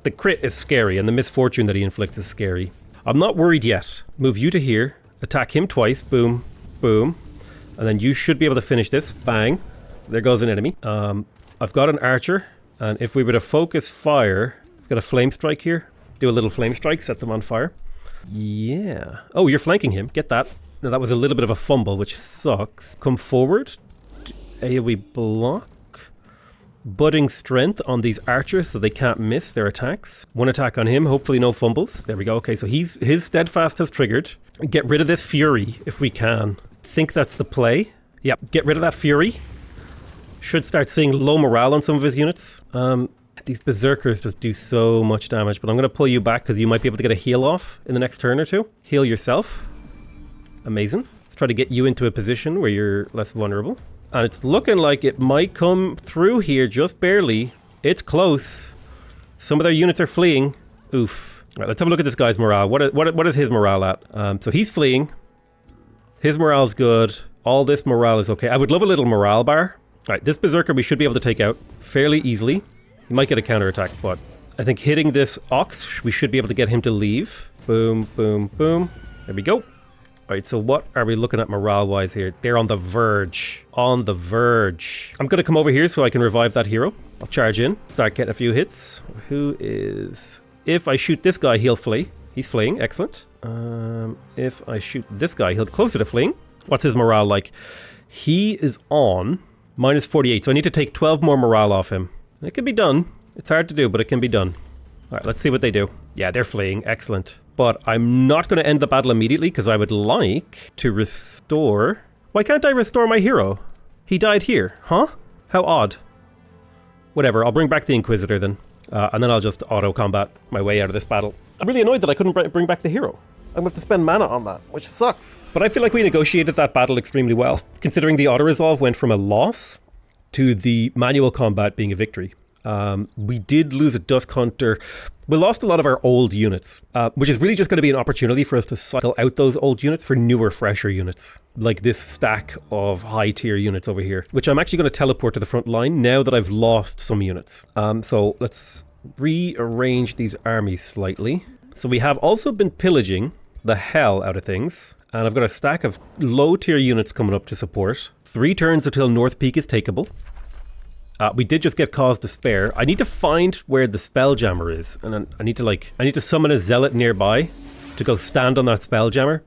the crit is scary, and the misfortune that he inflicts is scary. I'm not worried yet. Move you to here. Attack him twice. Boom. Boom. And then you should be able to finish this. Bang. There goes an enemy. I've got an archer, and if we were to focus fire, I've got a flame strike here. Do a little flame strike, set them on fire. Yeah. Oh, you're flanking him. Get that. Now that was a little bit of a fumble, which sucks. Come forward. AoE block. Budding Strength on these archers so they can't miss their attacks. One attack on him, hopefully no fumbles. There we go. Okay, so his Steadfast has triggered. Get rid of this Fury if we can. Think that's the play. Yep, get rid of that Fury. Should start seeing low morale on some of his units. These Berserkers just do so much damage, but I'm going to pull you back because you might be able to get a heal off in the next turn or two. Heal yourself. Amazing. Let's try to get you into a position where you're less vulnerable. And it's looking like it might come through here just barely. It's close. Some of their units are fleeing. Oof. All right, let's have a look at this guy's morale. What is his morale at? So he's fleeing. His morale's good. All this morale is okay. I would love a little morale bar. Alright, this Berserker we should be able to take out fairly easily. He might get a counterattack, but I think hitting this Ox, we should be able to get him to leave. Boom, boom, boom. There we go. All right, so what are we looking at morale-wise here? They're on the verge. On the verge. I'm going to come over here so I can revive that hero. I'll charge in, start getting a few hits. Who is... If I shoot this guy, he'll flee. He's fleeing, excellent. If I shoot this guy, he'll closer to fleeing. What's his morale like? He is on minus 48, so I need to take 12 more morale off him. It can be done. It's hard to do, but it can be done. All right, let's see what they do. Yeah, they're fleeing, excellent. But I'm not going to end the battle immediately because I would like to restore... Why can't I restore my hero? He died here, huh? How odd. Whatever, I'll bring back the Inquisitor then. And then I'll just auto-combat my way out of this battle. I'm really annoyed that I couldn't bring back the hero. I'm going to have to spend mana on that, which sucks. But I feel like we negotiated that battle extremely well, considering the auto-resolve went from a loss to the manual combat being a victory. We did lose a Dusk Hunter. We lost a lot of our old units, which is really just going to be an opportunity for us to cycle out those old units for newer, fresher units. Like this stack of high tier units over here, which I'm actually going to teleport to the front line now that I've lost some units. So let's rearrange these armies slightly. So we have also been pillaging the hell out of things. And I've got a stack of low tier units coming up to support. 3 turns until North Peak is takeable. We did just get Cause to Spare. I need to find where the Spelljammer is. And I need to summon a Zealot nearby to go stand on that Spelljammer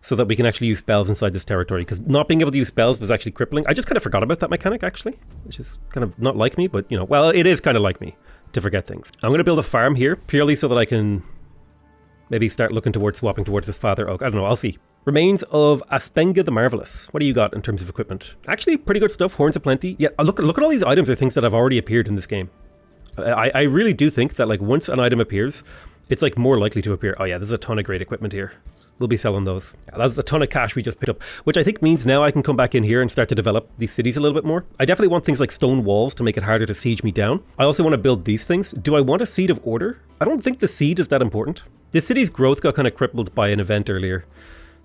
so that we can actually use spells inside this territory. Because not being able to use spells was actually crippling. I just kind of forgot about that mechanic, actually. Which is kind of not like me, but, you know, well, it is kind of like me to forget things. I'm going to build a farm here purely so that I can maybe start looking towards swapping towards this Father Oak. I don't know, I'll see. Remains of Aspenga the Marvelous. What do you got in terms of equipment? Actually, pretty good stuff. Horns of Plenty. Yeah, look at all these items are things that have already appeared in this game. I really do think that like once an item appears, it's like more likely to appear. Oh yeah, there's a ton of great equipment here. We'll be selling those. Yeah, that's a ton of cash we just picked up, which I think means now I can come back in here and start to develop these cities a little bit more. I definitely want things like stone walls to make it harder to siege me down. I also want to build these things. Do I want a Seed of Order? I don't think the seed is that important. This city's growth got kind of crippled by an event earlier.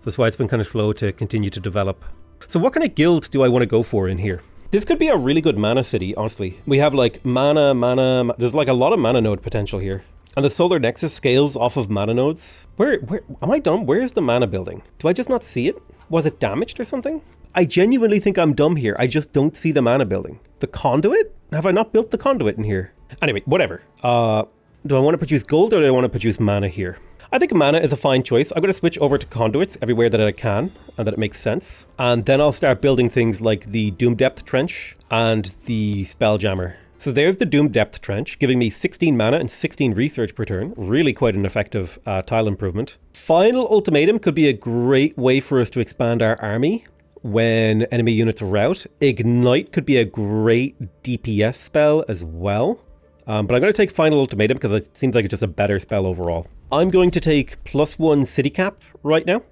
That's why it's been kind of slow to continue to develop. So what kind of guild do I want to go for in here? This could be a really good mana city, honestly. We have like mana, there's like a lot of mana node potential here. And the Solar Nexus scales off of mana nodes. Where, am I dumb? Where's the mana building? Do I just not see it? Was it damaged or something? I genuinely think I'm dumb here. I just don't see the mana building. The conduit? Have I not built the conduit in here? Anyway, whatever. Do I want to produce gold or do I want to produce mana here? I think mana is a fine choice. I'm going to switch over to conduits everywhere that I can and that it makes sense. And then I'll start building things like the Doom Depth Trench and the Spelljammer. So there's the Doom Depth Trench, giving me 16 mana and 16 research per turn. Really quite an effective tile improvement. Final Ultimatum could be a great way for us to expand our army when enemy units are out. Ignite could be a great DPS spell as well. But I'm going to take Final Ultimatum because it seems like it's just a better spell overall. I'm going to take +1 city cap right now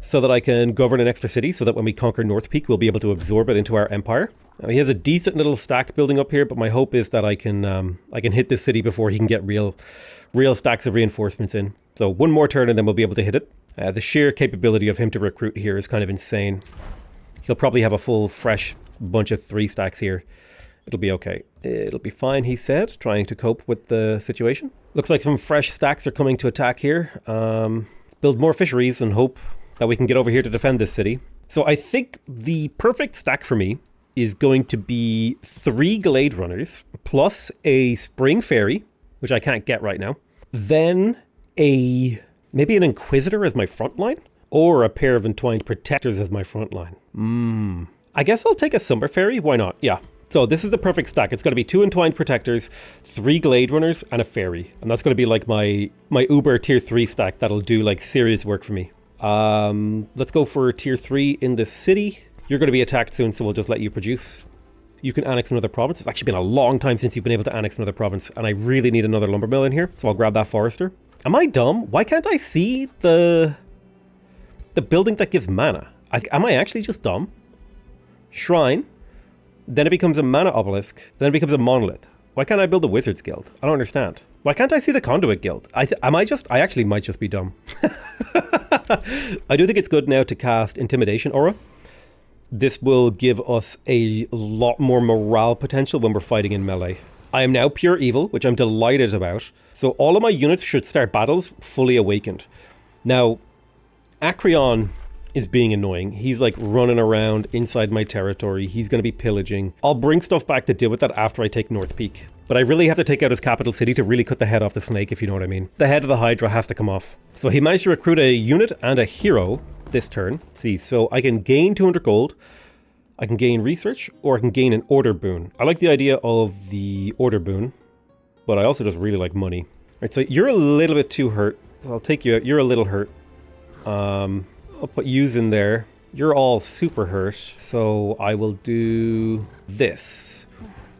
so that I can govern an extra city so that when we conquer North Peak, we'll be able to absorb it into our empire. Now, he has a decent little stack building up here, but my hope is that I can hit this city before he can get real stacks of reinforcements in. So 1 more turn and then we'll be able to hit it. The sheer capability of him to recruit here is kind of insane. He'll probably have a full, fresh bunch of 3 stacks here. It'll be okay. It'll be fine, he said, trying to cope with the situation. Looks like some fresh stacks are coming to attack here. Build more fisheries and hope that we can get over here to defend this city. So I think the perfect stack for me is going to be 3 Glade Runners plus a Spring Fairy, which I can't get right now. Then maybe an Inquisitor as my front line, or a pair of Entwined Protectors as my front line. I guess I'll take a Summer Fairy. Why not? Yeah. So this is the perfect stack. It's going to be 2 Entwined Protectors, 3 Glade Runners, and a Fairy. And that's going to be like my Uber tier 3 stack that'll do like serious work for me. Let's go for tier 3 in the city. You're going to be attacked soon, so we'll just let you produce. You can annex another province. It's actually been a long time since you've been able to annex another province, and I really need another lumber mill in here, so I'll grab that Forester. Am I dumb? Why can't I see the building that gives mana? Am I actually just dumb? Shrine. Then it becomes a mana obelisk. Then it becomes a monolith. Why can't I build a Wizard's Guild? I don't understand. Why can't I see the Conduit Guild? I actually might just be dumb. I do think it's good now to cast Intimidation Aura. This will give us a lot more morale potential when we're fighting in melee. I am now pure evil, which I'm delighted about. So all of my units should start battles fully awakened. Now, Acreon is being annoying. He's like running around inside my territory. He's going to be pillaging. I'll bring stuff back to deal with that after I take North Peak. But I really have to take out his capital city to really cut the head off the snake, if you know what I mean. The head of the Hydra has to come off. So he managed to recruit a unit and a hero this turn. Let's see, so I can gain 200 gold. I can gain research, or I can gain an order boon. I like the idea of the order boon, but I also just really like money. Right, so you're a little bit too hurt. So I'll take you out. You're a little hurt. I'll put yous in there. You're all super hurt, so I will do this.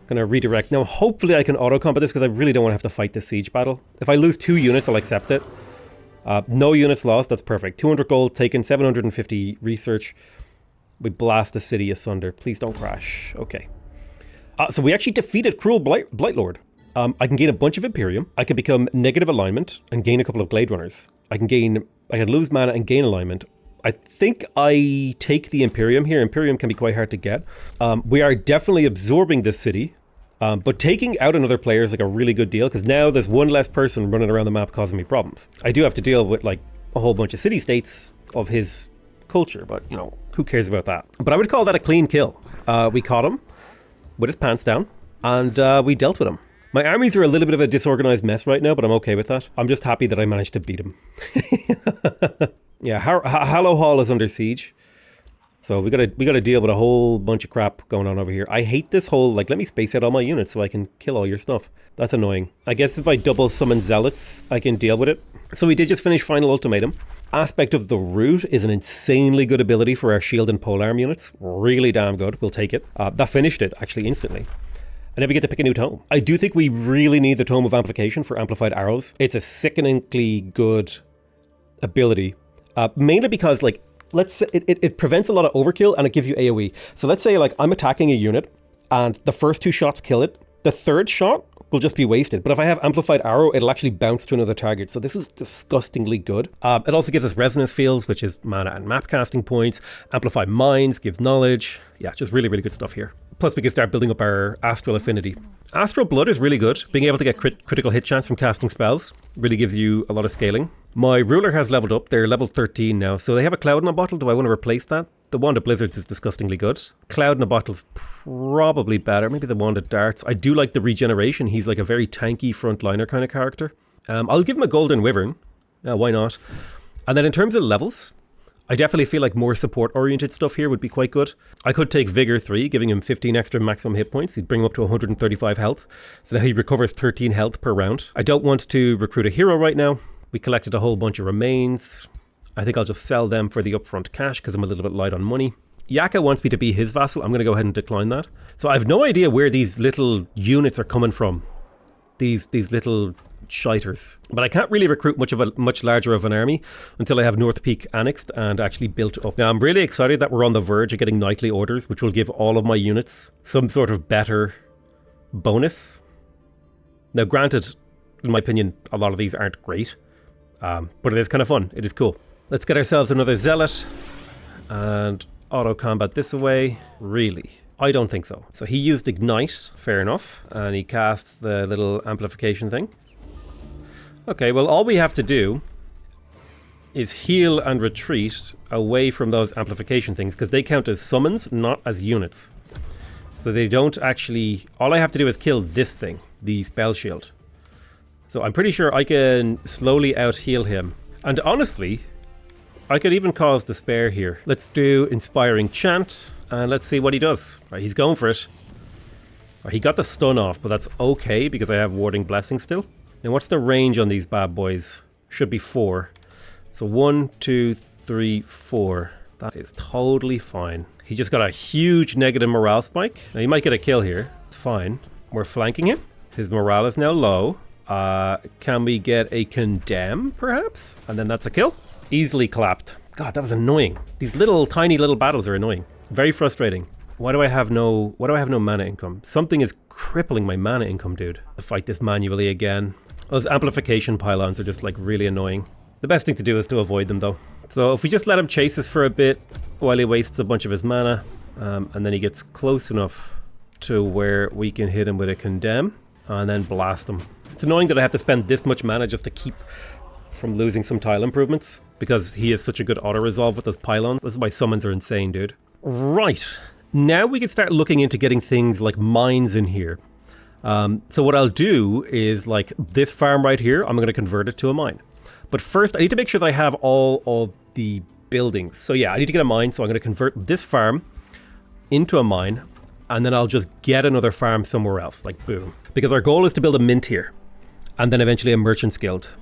Gonna redirect. Now, hopefully I can auto-combat this because I really don't want to have to fight this siege battle. If I lose 2 units, I'll accept it. No units lost, that's perfect. 200 gold taken, 750 research. We blast the city asunder. Please don't crash. Okay. So we actually defeated Cruel Blightlord. I can gain a bunch of Imperium. I can become negative alignment and gain a couple of Glade Runners. I can lose mana and gain alignment. I think I take the Imperium here. Imperium can be quite hard to get. We are definitely absorbing this city, but taking out another player is like a really good deal because now there's one less person running around the map causing me problems. I do have to deal with like a whole bunch of city-states of his culture, but you know, who cares about that? But I would call that a clean kill. We caught him with his pants down and we dealt with him. My armies are a little bit of a disorganized mess right now, but I'm okay with that. I'm just happy that I managed to beat him. Yeah, Hallow Hall is under siege. So we gotta deal with a whole bunch of crap going on over here. I hate this whole, like, let me space out all my units so I can kill all your stuff. That's annoying. I guess if I double summon zealots, I can deal with it. So we did just finish Final Ultimatum. Aspect of the Root is an insanely good ability for our shield and polearm units. Really damn good. We'll take it. That finished it, actually, instantly. And then we get to pick a new tome. I do think we really need the Tome of Amplification for amplified arrows. It's a sickeningly good ability. Mainly because, like, let's say it prevents a lot of overkill and it gives you AoE. So let's say, like, I'm attacking a unit and the first 2 shots kill it. The third shot will just be wasted. But if I have amplified arrow, it'll actually bounce to another target. So this is disgustingly good. It also gives us resonance fields, which is mana and map casting points. Amplify minds, give knowledge. Yeah, just really, really good stuff here. Plus we can start building up our astral affinity. Astral blood is really good. Being able to get critical hit chance from casting spells really gives you a lot of scaling. My ruler has leveled up. They're level 13 now. So they have a cloud in a bottle. Do I want to replace that? The Wand of Blizzards is disgustingly good. Cloud in a bottle's probably better. Maybe the Wand of Darts. I do like the regeneration. He's like a very tanky frontliner kind of character. I'll give him a Golden Wyvern. Why not? And then in terms of levels, I definitely feel like more support-oriented stuff here would be quite good. I could take Vigor 3, giving him 15 extra maximum hit points. He'd bring him up to 135 health. So now he recovers 13 health per round. I don't want to recruit a hero right now. We collected a whole bunch of remains. I think I'll just sell them for the upfront cash because I'm a little bit light on money. Yaka wants me to be his vassal. I'm going to go ahead and decline that. So I have no idea where these little units are coming from. These little shiters. But I can't really recruit much larger of an army until I have North Peak annexed and actually built up. Now I'm really excited that we're on the verge of getting knightly orders, which will give all of my units some sort of better bonus. Now granted, in my opinion, a lot of these aren't great, but it is kind of fun. It is cool. Let's get ourselves another zealot and auto combat this away. Really? I don't think so. So he used Ignite, fair enough, and he cast the little amplification thing. Okay, well all we have to do is heal and retreat away from those amplification things because they count as summons, not as units. So they don't actually... All I have to do is kill this thing, the spell shield. So I'm pretty sure I can slowly out-heal him. And honestly, I could even cause despair here. Let's do Inspiring Chant and let's see what he does. Right, he's going for it. Right, he got the stun off, but that's okay because I have Warding Blessing still. Now what's the range on these bad boys? Should be 4. So 1, 2, 3, 4. That is totally fine. He just got a huge negative morale spike. Now he might get a kill here. It's fine. We're flanking him. His morale is now low. Can we get a Condemn perhaps? And then that's a kill. Easily clapped. God, that was annoying. These little tiny little battles are annoying. Very frustrating. Why do I have no mana income? Something is crippling my mana income, dude. I'll fight this manually again. Those amplification pylons are just like really annoying. The best thing to do is to avoid them though. So if we just let him chase us for a bit while he wastes a bunch of his mana, and then he gets close enough to where we can hit him with a Condemn and then blast him. It's annoying that I have to spend this much mana just to keep from losing some tile improvements because he is such a good auto-resolve with those pylons. This is why summons are insane, dude. Right. Now we can start looking into getting things like mines in here. So what I'll do is like this farm right here, I'm going to convert it to a mine. But first I need to make sure that I have all of the buildings. So yeah, I need to get a mine. So I'm going to convert this farm into a mine, and then I'll just get another farm somewhere else, like boom. Because our goal is to build a mint here, and then eventually a merchant's guild.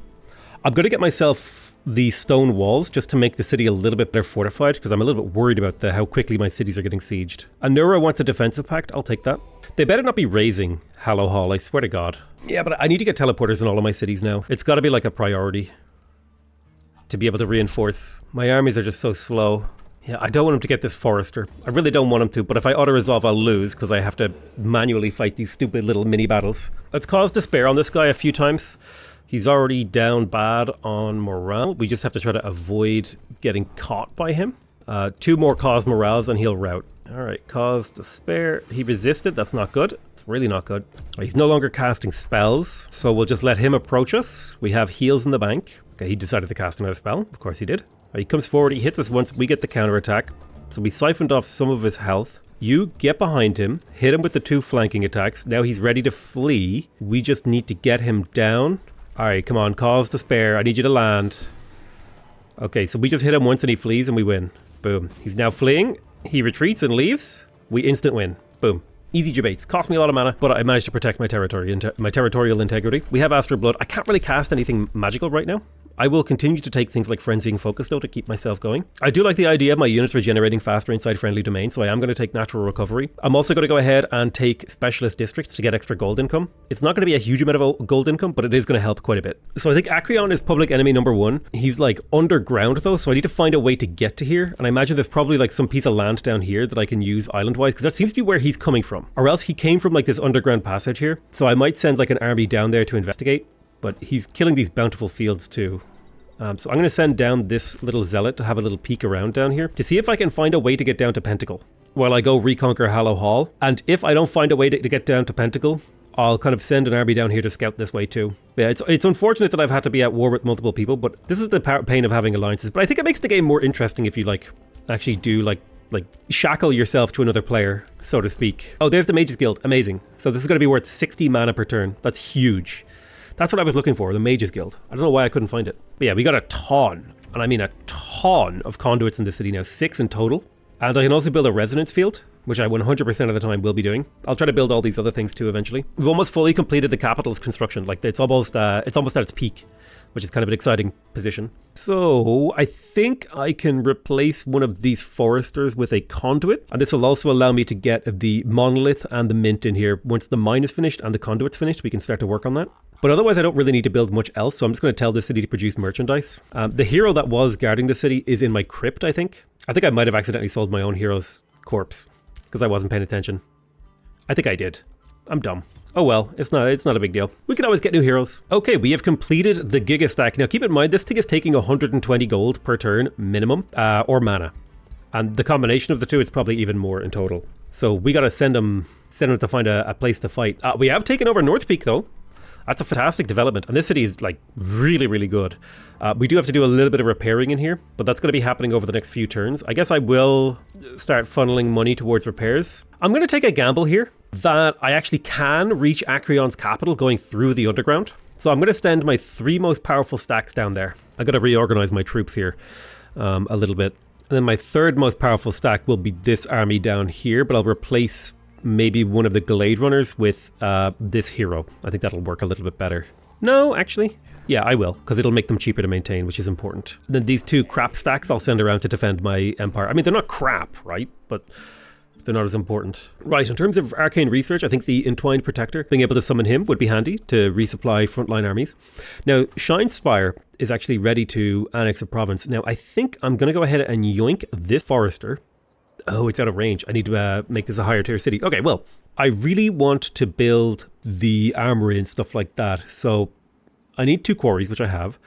I'm going to get myself the stone walls just to make the city a little bit better fortified, because I'm a little bit worried about how quickly my cities are getting sieged. Anura wants a defensive pact, I'll take that. They better not be raising Hallow Hall, I swear to God. Yeah, but I need to get teleporters in all of my cities now. It's got to be like a priority to be able to reinforce. My armies are just so slow. Yeah, I don't want him to get this forester. I really don't want him to, but if I auto-resolve, I'll lose because I have to manually fight these stupid little mini-battles. Let's cause despair on this guy a few times. He's already down bad on morale. We just have to try to avoid getting caught by him. 2 more cause morales and he'll rout. Alright, cause despair. He resisted, that's not good. It's really not good. He's no longer casting spells, so we'll just let him approach us. We have heals in the bank. Okay, he decided to cast another spell. Of course he did. He comes forward, he hits us once, we get the counterattack. So we siphoned off some of his health. You get behind him, hit him with the 2 flanking attacks. Now he's ready to flee. We just need to get him down. Alright, come on, cause despair. I need you to land. Okay, so we just hit him once and he flees and we win. Boom. He's now fleeing. He retreats and leaves. We instant win. Boom. Easy debates. Cost me a lot of mana, but I managed to protect my territorial integrity. We have Astral Blood. I can't really cast anything magical right now. I will continue to take things like Frenzying Focus though to keep myself going. I do like the idea of my units regenerating faster inside friendly domains, so I am going to take Natural Recovery. I'm also going to go ahead and take Specialist Districts to get extra gold income. It's not going to be a huge amount of gold income, but it is going to help quite a bit. So I think Acreon is public enemy number 1. He's like underground though, so I need to find a way to get to here. And I imagine there's probably like some piece of land down here that I can use island-wise, because that seems to be where he's coming from. Or else he came from like this underground passage here. So I might send like an army down there to investigate, but he's killing these bountiful fields too. So I'm going to send down this little zealot to have a little peek around down here to see if I can find a way to get down to Pentacle while I go reconquer Hallow Hall. And if I don't find a way to get down to Pentacle, I'll kind of send an army down here to scout this way too. Yeah, it's unfortunate that I've had to be at war with multiple people, but this is the pain of having alliances. But I think it makes the game more interesting if you like actually do like shackle yourself to another player, so to speak. Oh, there's the Mage's Guild. Amazing. So this is going to be worth 60 mana per turn. That's huge. That's what I was looking for, the Mage's Guild. I don't know why I couldn't find it. But yeah, we got a ton, and I mean a ton of conduits in the city now, 6 in total. And I can also build a resonance field, which I 100% of the time will be doing. I'll try to build all these other things too eventually. We've almost fully completed the capital's construction. Like it's almost at its peak, which is kind of an exciting position. So I think I can replace one of these foresters with a conduit, and this will also allow me to get the monolith and the mint in here. Once the mine is finished and the conduit's finished, we can start to work on that. But otherwise, I don't really need to build much else, so I'm just going to tell the city to produce merchandise. The hero that was guarding the city is in my crypt, I think. I think I might have accidentally sold my own hero's corpse because I wasn't paying attention. I think I did. I'm dumb. Oh well, it's not a big deal. We can always get new heroes. Okay, we have completed the Giga Stack. Now keep in mind, this thing is taking 120 gold per turn minimum, or mana. And the combination of the two, it's probably even more in total. So we got to send them to find a place to fight. We have taken over North Peak though. That's a fantastic development, and this city is like really, really good. We do have to do a little bit of repairing in here, but that's going to be happening over the next few turns. I guess I will start funneling money towards repairs. I'm going to take a gamble here that I actually can reach Acreon's capital going through the underground. So I'm going to send my 3 most powerful stacks down there. I'm going to reorganize my troops here a little bit. And then my 3rd most powerful stack will be this army down here, but I'll replace maybe one of the Glade Runners with this hero. I think that'll work a little bit better. No, actually. Yeah, I will, because it'll make them cheaper to maintain, which is important. And then these 2 crap stacks I'll send around to defend my empire. I mean, they're not crap, right? But they're not as important. Right, in terms of arcane research, I think the Entwined Protector, being able to summon him would be handy to resupply frontline armies. Now, Shine Spire is actually ready to annex a province. Now, I think I'm going to go ahead and yoink this Forester. Oh, it's out of range. I need to make this a higher tier city. Okay, well, I really want to build the armory and stuff like that. So I need 2 quarries, which I have.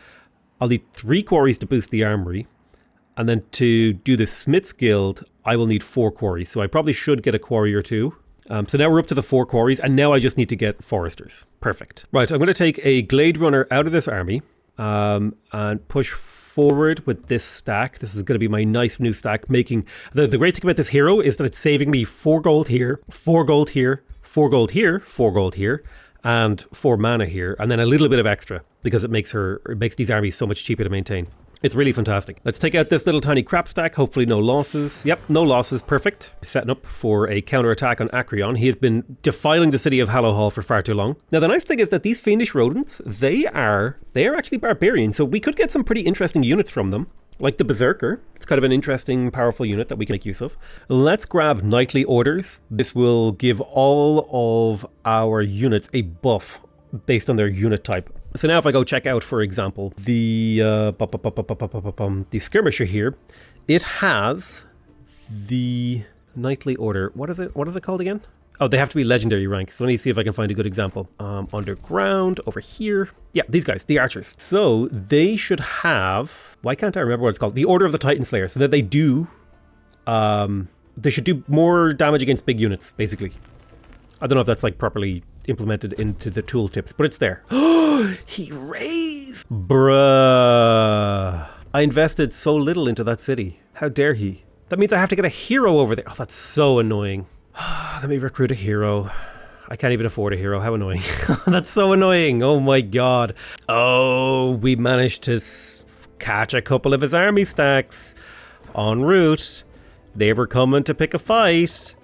I'll need 3 quarries to boost the armory. And then to do the Smith's Guild, I will need 4 quarries. So I probably should get a quarry or 2. So now we're up to the 4 quarries, and now I just need to get foresters. Perfect. Right, I'm going to take a Glade Runner out of this army, and push forward with this stack. This is going to be my nice new stack, making the great thing about this hero is that it's saving me 4 gold here, 4 gold here, 4 gold here, 4 gold here, and 4 mana here, and then a little bit of extra because it makes these armies so much cheaper to maintain. It's really fantastic. Let's take out this little tiny crap stack. Hopefully no losses. Yep, no losses. Perfect. Setting up for a counterattack on Acreon. He has been defiling the city of Hallowhall for far too long. Now, the nice thing is that these fiendish rodents, they are actually barbarians, so we could get some pretty interesting units from them. Like the Berserker. It's kind of an interesting, powerful unit that we can make use of. Let's grab Knightly Orders. This will give all of our units a buff based on their unit type. So now if I go check out, for example, the Skirmisher here, it has the Knightly Order. What is it called again? Oh, they have to be legendary rank. So let me see if I can find a good example. Underground, over here. Yeah, these guys, the archers. So they should have, why can't I remember what it's called? The Order of the Titan Slayer. So that they do, they should do more damage against big units, basically. I don't know if that's like properly implemented into the tooltips, but it's there. He raised! Bruh. I invested so little into that city. How dare he? That means I have to get a hero over there. Oh, that's so annoying. Let me recruit a hero. I can't even afford a hero. How annoying. That's so annoying. Oh my god. Oh, we managed to catch a couple of his army stacks en route. They were coming to pick a fight.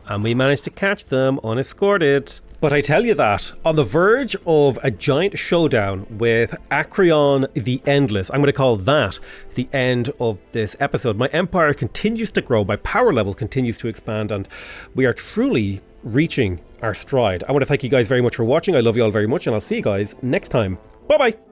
And we managed to catch them unescorted. But I tell you that, on the verge of a giant showdown with Acreon the Endless, I'm going to call that the end of this episode. My empire continues to grow, my power level continues to expand, and we are truly reaching our stride. I want to thank you guys very much for watching. I love you all very much, and I'll see you guys next time. Bye-bye!